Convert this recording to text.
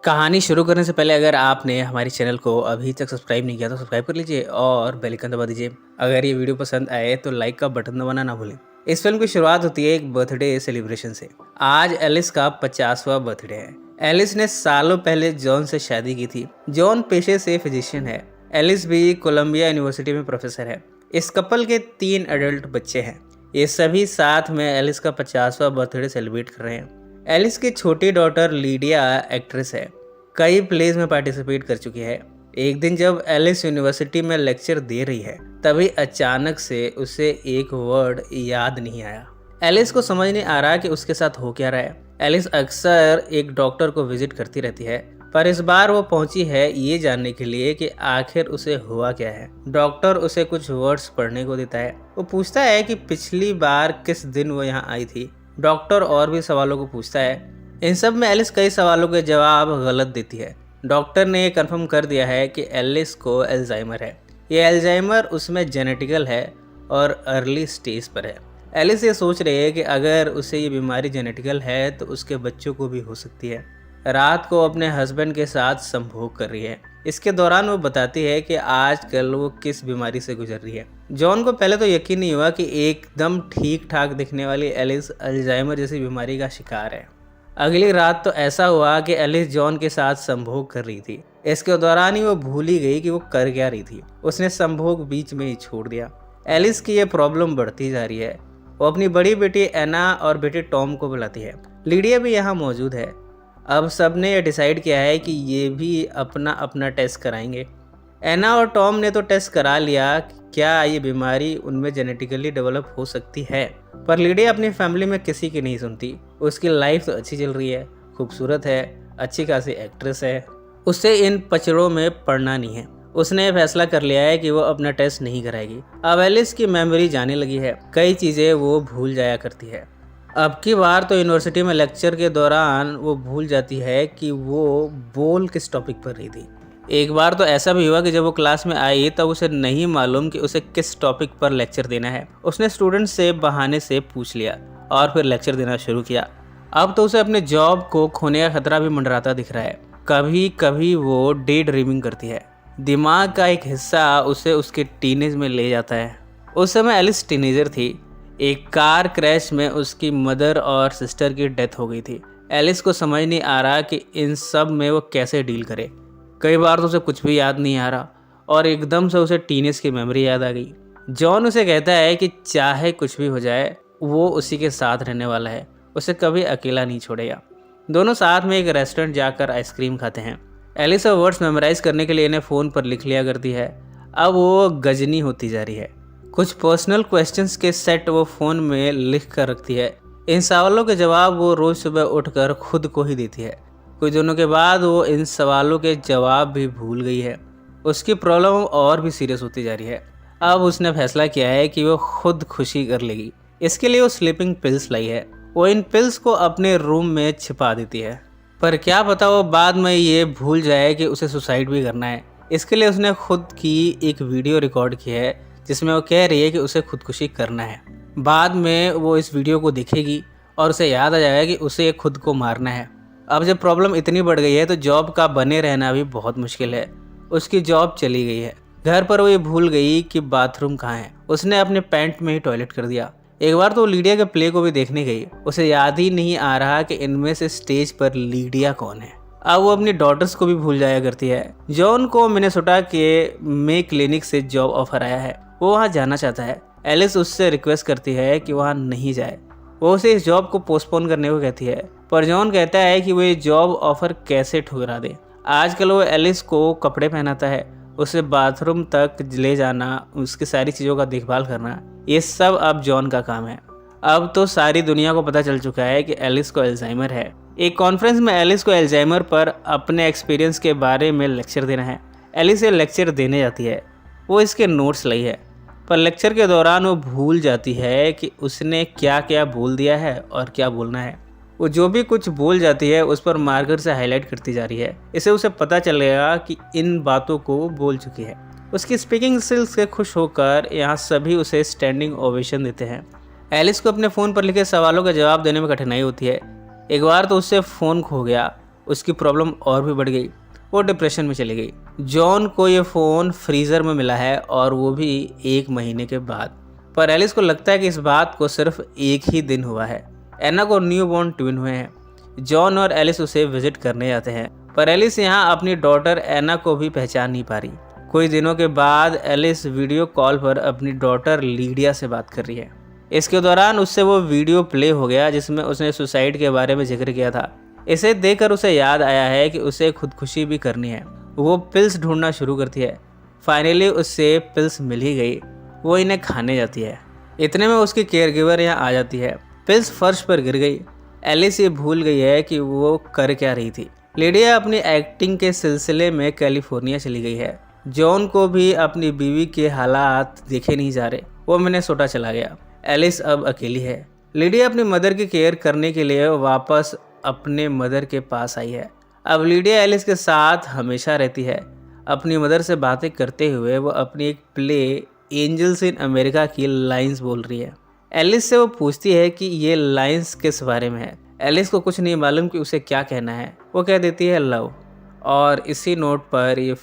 कहानी शुरू करने से पहले अगर आपने हमारे चैनल को अभी तक सब्सक्राइब नहीं किया तो सब्सक्राइब कर लीजिए और बेल आइकन दबा दीजिए। अगर ये वीडियो पसंद आए तो लाइक का बटन दबाना ना भूलें। इस फिल्म की शुरुआत होती है एक बर्थडे सेलिब्रेशन से। आज एलिस का 50वां बर्थडे है। एलिस ने सालों पहले जॉन से शादी की थी। जॉन पेशे से फिजिशियन है। एलिस भी कोलंबिया यूनिवर्सिटी में प्रोफेसर है। इस कपल के 3 एडल्ट बच्चे हैं। ये सभी साथ में एलिस का 50वां बर्थडे सेलिब्रेट कर रहे हैं। एलिस की छोटी डॉटर लीडिया एक्ट्रेस है। कई प्लेज में पार्टिसिपेट कर चुकी है। एक दिन जब एलिस यूनिवर्सिटी में लेक्चर दे रही है तभी अचानक से उसे एक वर्ड याद नहीं आया। एलिस को समझ नहीं आ रहा कि उसके साथ हो क्या रहा है। एलिस अक्सर एक डॉक्टर को विजिट करती रहती है, पर इस बार वो पहुंची है ये जानने के लिए कि आखिर उसे हुआ क्या है। डॉक्टर उसे कुछ वर्ड्स पढ़ने को देता है। वो पूछता है कि पिछली बार किस दिन वो यहाँ आई थी। डॉक्टर और भी सवालों को पूछता है। इन सब में एलिस कई सवालों के जवाब गलत देती है। डॉक्टर ने ये कन्फर्म कर दिया है कि एलिस को एल्जाइमर है। ये एल्जाइमर उसमें जेनेटिकल है और अर्ली स्टेज पर है। एलिस ये सोच रही है कि अगर उसे ये बीमारी जेनेटिकल है तो उसके बच्चों को भी हो सकती है। रात को अपने हस्बैंड के साथ संभोग कर रही है। इसके दौरान वो बताती है कि आजकल वो किस बीमारी से गुजर रही है। जॉन को पहले तो यकीन नहीं हुआ कि एकदम ठीक ठाक दिखने वाली एलिस अल्जाइमर जैसी बीमारी का शिकार है। अगली रात तो ऐसा हुआ कि एलिस जॉन के साथ संभोग कर रही थी। इसके दौरान ही वो भूल ही गई कि वो कर क्या रही थी। उसने संभोग बीच में ही छोड़ दिया। एलिस की ये प्रॉब्लम बढ़ती जा रही है। वो अपनी बड़ी बेटी एना और बेटे टॉम को बुलाती है। लीडिया भी यहाँ मौजूद है। अब सबने ये डिसाइड किया है कि ये भी अपना अपना टेस्ट कराएंगे। एना और टॉम ने तो टेस्ट करा लिया क्या ये बीमारी उनमें जेनेटिकली डेवलप हो सकती है, पर लीडिया अपनी फैमिली में किसी की नहीं सुनती। उसकी लाइफ तो अच्छी चल रही है, खूबसूरत है, अच्छी खासी एक्ट्रेस है। उसे इन पचड़ों में पड़ना नहीं है। उसने फैसला कर लिया है कि वो अपना टेस्ट नहीं कराएगी। अब एलिस की मेमोरी जाने लगी है। कई चीज़ें वो भूल जाया करती है। अब की बार तो यूनिवर्सिटी में लेक्चर के दौरान वो भूल जाती है कि वो बोल किस टॉपिक पर रही थी। एक बार तो ऐसा भी हुआ कि जब वो क्लास में आई तब उसे नहीं मालूम कि उसे किस टॉपिक पर लेक्चर देना है। उसने स्टूडेंट से बहाने से पूछ लिया और फिर लेक्चर देना शुरू किया। अब तो उसे अपने जॉब को खोने का खतरा भी मंडराता दिख रहा है। कभी कभी वो डे ड्रीमिंग करती है। दिमाग का एक हिस्सा उसे उसके टीनेज में ले जाता है। उस समय एलिस टीनेजर थी। एक कार क्रैश में उसकी मदर और सिस्टर की डेथ हो गई थी। एलिस को समझ नहीं आ रहा कि इन सब में वो कैसे डील करे। कई बार तो उसे कुछ भी याद नहीं आ रहा और एकदम से उसे टीनेज की मेमोरी याद आ गई। जॉन उसे कहता है कि चाहे कुछ भी हो जाए वो उसी के साथ रहने वाला है, उसे कभी अकेला नहीं छोड़ेगा। दोनों साथ में एक रेस्टोरेंट जाकर आइसक्रीम खाते हैं। एलिस वर्ड्स मेमोराइज करने के लिए इन्हें फ़ोन पर लिख लिया करती है। अब वो गजनी होती जा रही है। कुछ पर्सनल क्वेश्चंस के सेट वो फ़ोन में लिख कर रखती है। इन सवालों के जवाब वो रोज़ सुबह उठकर खुद को ही देती है। कुछ दिनों के बाद वो इन सवालों के जवाब भी भूल गई है। उसकी प्रॉब्लम और भी सीरियस होती जा रही है। अब उसने फैसला किया है कि वो खुद खुशी कर लेगी। इसके लिए वो स्लीपिंग पिल्स लाई है। वो इन पिल्स को अपने रूम में छिपा देती है, पर क्या पता वो बाद में ये भूल जाए कि उसे सुसाइड भी करना है। इसके लिए उसने खुद की एक वीडियो रिकॉर्ड की है जिसमें वो कह रही है कि उसे खुदकुशी करना है। बाद में वो इस वीडियो को देखेगी और उसे याद आ जाएगा कि उसे खुद को मारना है। अब जब प्रॉब्लम इतनी बढ़ गई है तो जॉब का बने रहना भी बहुत मुश्किल है। उसकी जॉब चली गई है। घर पर वो ये भूल गई कि बाथरूम कहाँ है। उसने अपने पैंट में ही टॉयलेट कर दिया। एक बार तो लीडिया के प्ले को भी देखने गई। उसे याद ही नहीं आ रहा कि इनमें से स्टेज पर लीडिया कौन है। अब वो अपनी डॉटर्स को भी भूल जाया करती है। जॉन को मिनेसोटा के मे क्लिनिक से जॉब ऑफर आया है। वो वहाँ जाना चाहता है। एलिस उससे रिक्वेस्ट करती है कि वहाँ नहीं जाए। वो उसे इस जॉब को पोस्टपोन करने को कहती है, पर जॉन कहता है कि वो ये जॉब ऑफर कैसे ठुकरा दे। आजकल वो एलिस को कपड़े पहनाता है, उसे बाथरूम तक ले जाना, उसकी सारी चीज़ों का देखभाल करना, ये सब अब जॉन का काम है। अब तो सारी दुनिया को पता चल चुका है कि एलिस को अल्जाइमर है। एक कॉन्फ्रेंस में एलिस को अल्जाइमर पर अपने एक्सपीरियंस के बारे में लेक्चर देना है। एलिस ये लेक्चर देने जाती है। वो इसके नोट्स लाई है, पर लेक्चर के दौरान वो भूल जाती है कि उसने क्या क्या बोल दिया है और क्या बोलना है। वो जो भी कुछ बोल जाती है उस पर मार्कर से हाईलाइट करती जा रही है। इससे उसे पता चलेगा कि इन बातों को वो बोल चुकी है। उसकी स्पीकिंग स्किल्स से खुश होकर यहाँ सभी उसे स्टैंडिंग ओवेशन देते हैं। एलिस को अपने फ़ोन पर लिखे सवालों का जवाब देने में कठिनाई होती है। एक बार तो उससे फ़ोन खो गया। उसकी प्रॉब्लम और भी बढ़ गई, वो डिप्रेशन में चली गई। जॉन को ये फ़ोन फ्रीज़र में मिला है और वो भी 1 महीने के बाद। पर एलिस को लगता है कि इस बात को सिर्फ 1 ही दिन हुआ है। एना को न्यू बॉर्न ट्विन हुए हैं। जॉन और एलिस उसे विजिट करने जाते हैं, पर एलिस यहाँ अपनी डॉटर एना को भी पहचान नहीं पा रही। कुछ दिनों के बाद एलिस वीडियो कॉल पर अपनी डॉटर लीडिया से बात कर रही है। इसके दौरान उससे वो वीडियो प्ले हो गया जिसमें उसने सुसाइड के बारे में जिक्र किया था। इसे देखकर उसे याद आया है कि उसे खुदकुशी भी करनी है। वो पिल्स ढूंढना शुरू करती है। फाइनली उससे पिल्स मिल ही गई। वो इन्हें खाने जाती है। इतने में उसकी केयरगिवर यहाँ आ जाती है। पिल्स फर्श पर गिर गई। एलिस ये भूल गई है कि वो कर क्या रही थी। लीडिया अपनी एक्टिंग के सिलसिले में कैलिफोर्निया चली गई है। जॉन को भी अपनी बीवी के हालात देखे नहीं जा रहे। वो मिनेसोटा चला गया। एलिस अब अकेली है। लीडिया अपनी मदर की केयर करने के लिए वापस अपने मदर के पास आई है। अब लीडिया एलिस के साथ हमेशा रहती है। अपनी मदर से बातें करते हुए वो अपनी एक प्ले एंजल्स इन अमेरिका की लाइंस बोल रही है। एलिस से वो पूछती है कि ये लाइंस किस बारे में है। एलिस को कुछ नहीं मालूम कि उसे क्या कहना है। वो कह देती है लव। और इसी नोट पर ये